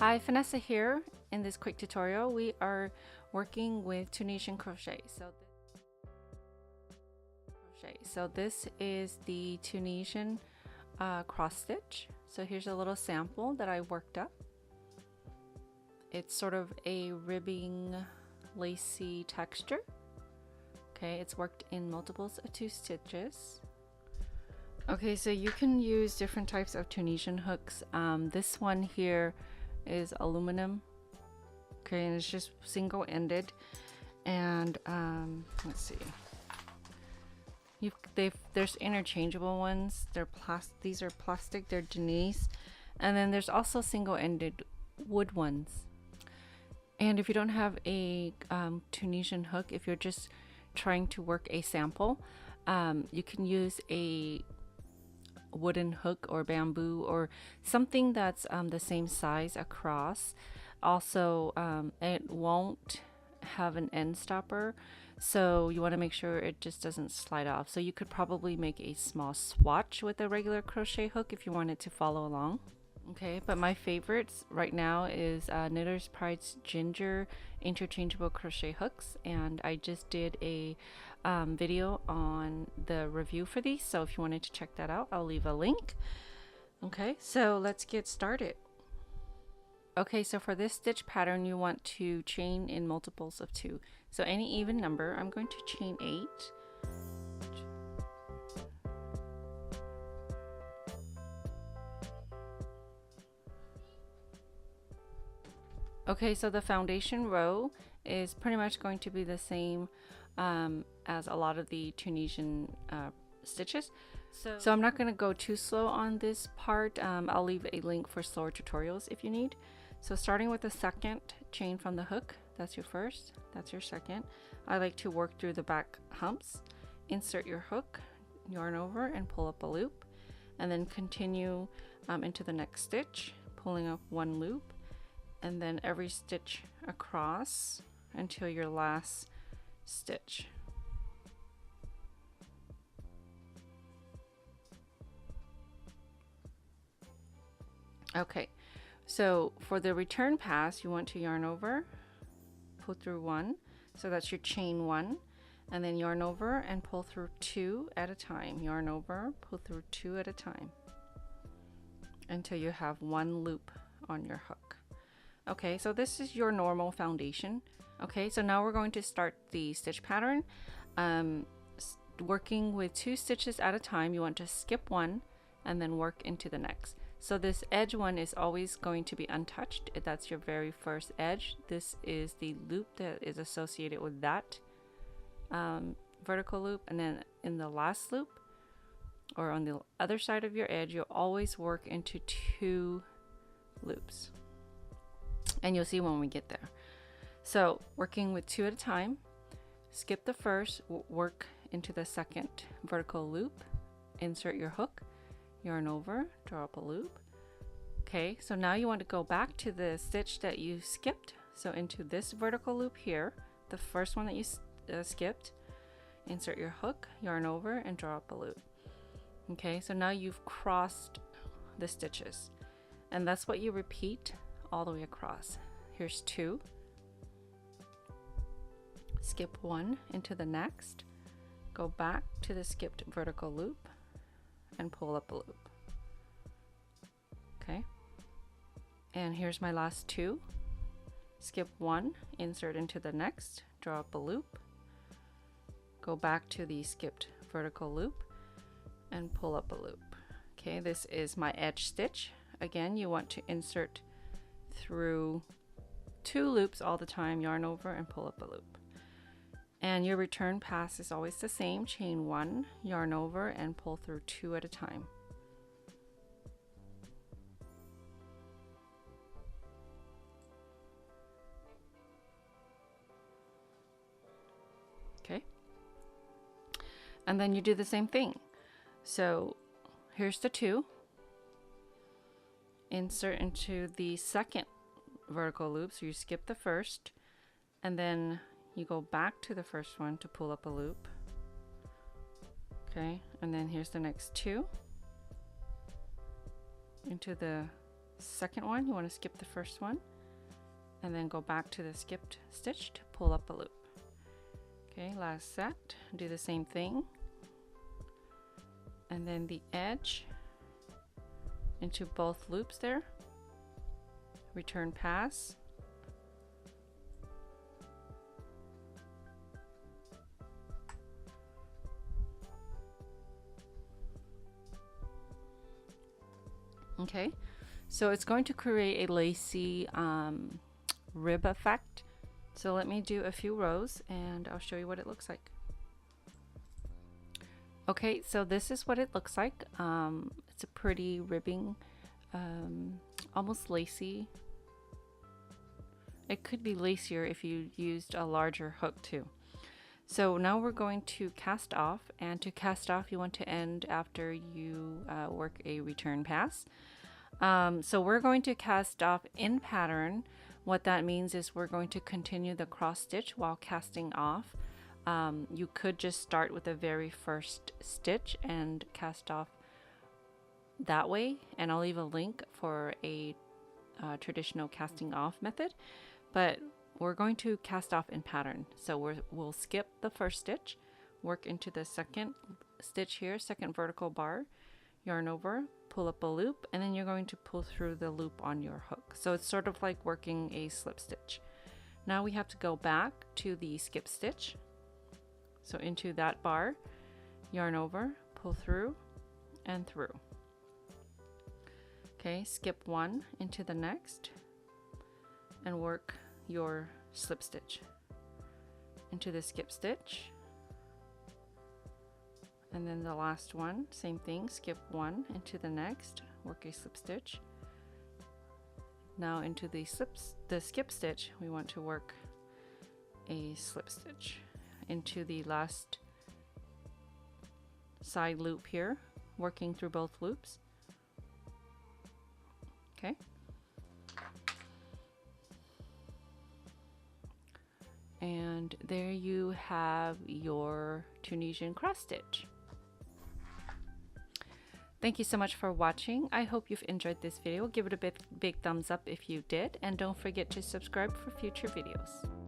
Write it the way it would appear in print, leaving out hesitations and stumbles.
Hi, Vanessa here. In this quick tutorial, we are working with Tunisian crochet. So this is the Tunisian cross stitch. So here's a little sample that I worked up. It's sort of a ribbing, lacy texture. Okay, it's worked in multiples of 2 stitches. Okay, so you can use different types of Tunisian hooks. This one here is aluminum. Okay, and it's just single-ended. And let's see. There's interchangeable ones. These are plastic. They're Denise. And then there's also single-ended wood ones. And if you don't have a Tunisian hook, if you're just trying to work a sample, you can use a wooden hook or bamboo or something that's the same size across. Also, it won't have an end stopper, so you want to make sure it just doesn't slide off. So you could probably make a small swatch with a regular crochet hook if you wanted to follow along. Okay, but my favorites right now is Knitter's Pride's Ginger interchangeable crochet hooks, and I just did a video on the review for these, so if you wanted to check that out, I'll leave a link. Okay, so let's get started. Okay, so for this stitch pattern, you want to chain in multiples of 2. So any even number, I'm going to chain 8. Okay, so the foundation row is pretty much going to be the same as a lot of the Tunisian stitches. So I'm not going to go too slow on this part. I'll leave a link for slower tutorials if you need. So starting with the second chain from the hook, that's your first, that's your second. I like to work through the back humps. Insert your hook, yarn over and pull up a loop, and then continue into the next stitch, pulling up 1 loop, and then every stitch across until your last stitch. Okay, so for the return pass, you want to yarn over, pull through 1, so that's your chain 1, and then yarn over and pull through 2 at a time. Yarn over, pull through 2 at a time until you have 1 loop on your hook. Okay, so this is your normal foundation. Okay, so now we're going to start the stitch pattern. Working with 2 stitches at a time, you want to skip 1 and then work into the next. So this edge one is always going to be untouched. That's your very first edge. This is the loop that is associated with that vertical loop, and then in the last loop or on the other side of your edge, you'll always work into 2 loops. And you'll see when we get there. So working with 2 at a time, skip the first, work into the second vertical loop, insert your hook, yarn over, draw up a loop. Okay, so now you want to go back to the stitch that you skipped. So into this vertical loop here, the first one that you skipped, insert your hook, yarn over, and draw up a loop. Okay, so now you've crossed the stitches, and that's what you repeat all the way across. Here's 2, skip 1 into the next, go back to the skipped vertical loop and pull up a loop. Okay, and here's my last 2, skip 1, insert into the next, draw up a loop, go back to the skipped vertical loop and pull up a loop. Okay, this is my edge stitch. Again, you want to insert through 2 loops all the time, yarn over and pull up a loop. And your return pass is always the same, chain 1, yarn over and pull through 2 at a time. Okay, and then you do the same thing. So here's the 2, insert into the second vertical loop, so you skip the first and then you go back to the first one to pull up a loop. Okay, and then here's the next 2 into the second one, you want to skip the first one and then go back to the skipped stitch to pull up a loop. Okay, last set, do the same thing, and then the edge into both loops there, return pass, okay, so it's going to create a lacy rib effect. So let me do a few rows and I'll show you what it looks like. Okay, so this is what it looks like. It's a pretty ribbing, almost lacy. It could be lacier if you used a larger hook too. So now we're going to cast off, and to cast off you want to end after you work a return pass. So we're going to cast off in pattern. What that means is we're going to continue the cross stitch while casting off. You could just start with the very first stitch and cast off that way, and I'll leave a link for a traditional casting off method, but we're going to cast off in pattern. So we'll skip the first stitch, work into the second stitch here, second vertical bar, yarn over, pull up a loop, and then you're going to pull through the loop on your hook. So it's sort of like working a slip stitch. Now we have to go back to the skip stitch. So into that bar, yarn over, pull through and through. Okay, skip one into the next and work your slip stitch into the skip stitch, and then the last one, same thing, skip one into the next, work a slip stitch. Now into the skip stitch, we want to work a slip stitch into the last side loop here, working through both loops. Okay. And there you have your Tunisian cross stitch. Thank you so much for watching. I hope you've enjoyed this video. Give it a big thumbs up if you did, and don't forget to subscribe for future videos.